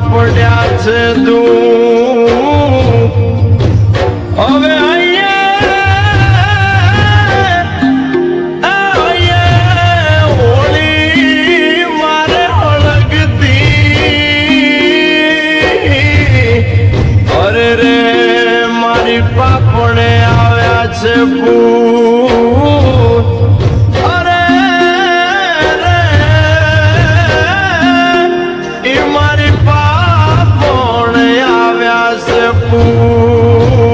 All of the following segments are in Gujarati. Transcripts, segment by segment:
પડ્યા છે દુઃખ હવે હોળી મારે હળગતી અરે રે મારી પાપણે આવ્યા છે ભૂત અરે રે એ મારી પાપણે આવ્યા છે ભૂત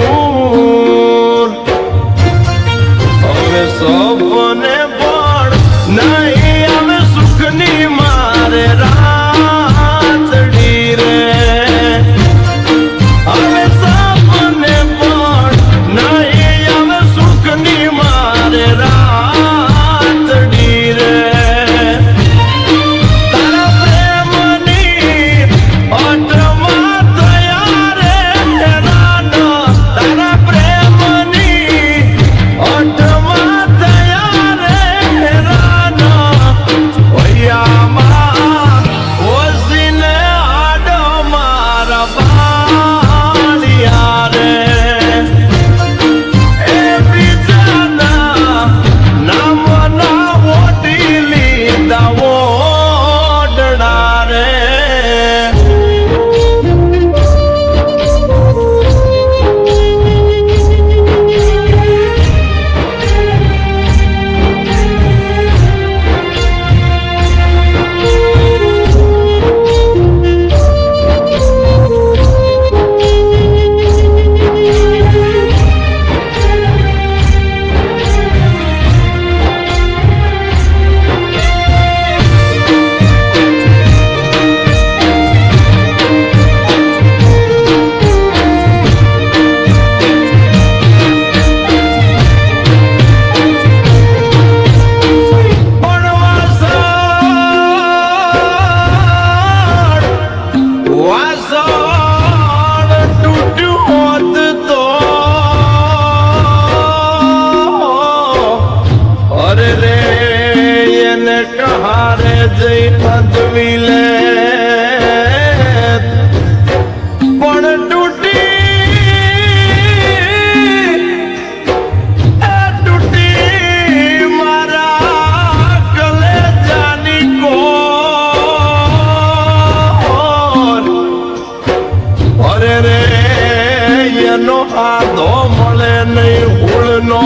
હવે સૌને પણ નહીં હવે સુખની મારે રાતડી રે હવે સૌને પણ નહીં હવે સુખની મારે રાતડી રે તારા પ્રેમની અટમાં થયા રે રાનો તારા પ્રેમની અટમાં થયા રે રાનો ભૈયામાં ઓસીને આડો મારા બાળિયા રે એ બીજાના નામના ઓટી લીધા ઓડણા રે કહારે જઈ પદવી લે પણ તૂટી મારા કલેજાની કોર અરે રે એનો હાથો મળે નહીં હુળનો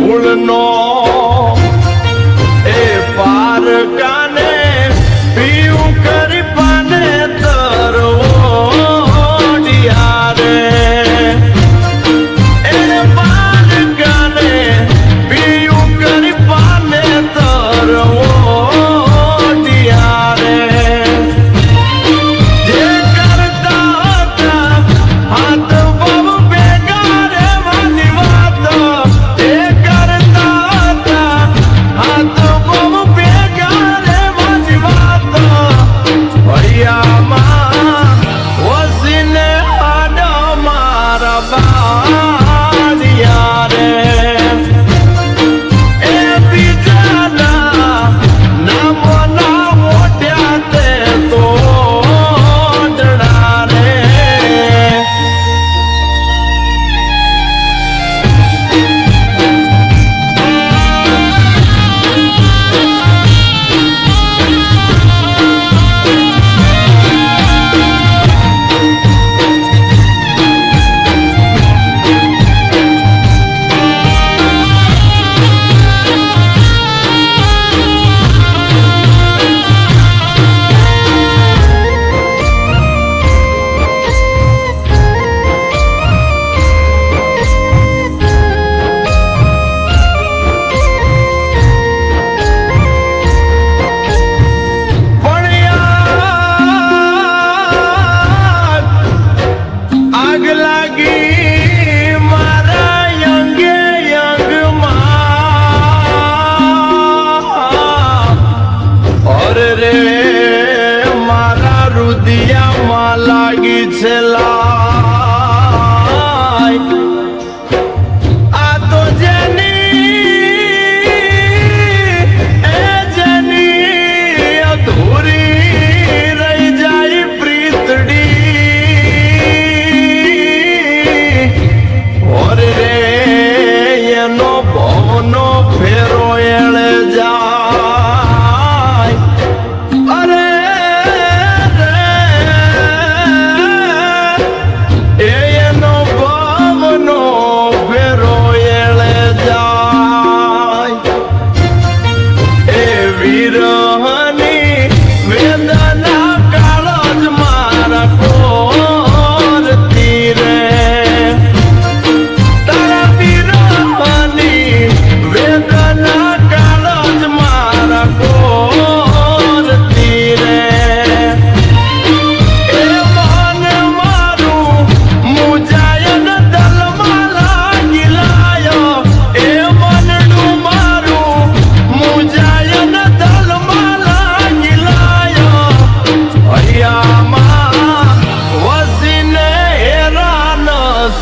ઉળનો એ પાર કાને પીવું કરી પાને તરવોડિયા રે એ પાર કાને પીવું કરી પાને તરવોડિયા રે જે કરતા હતા હાથ બાબુ ભેગા રે મારી વાત લાગી છે લાય આ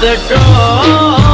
વાત કહો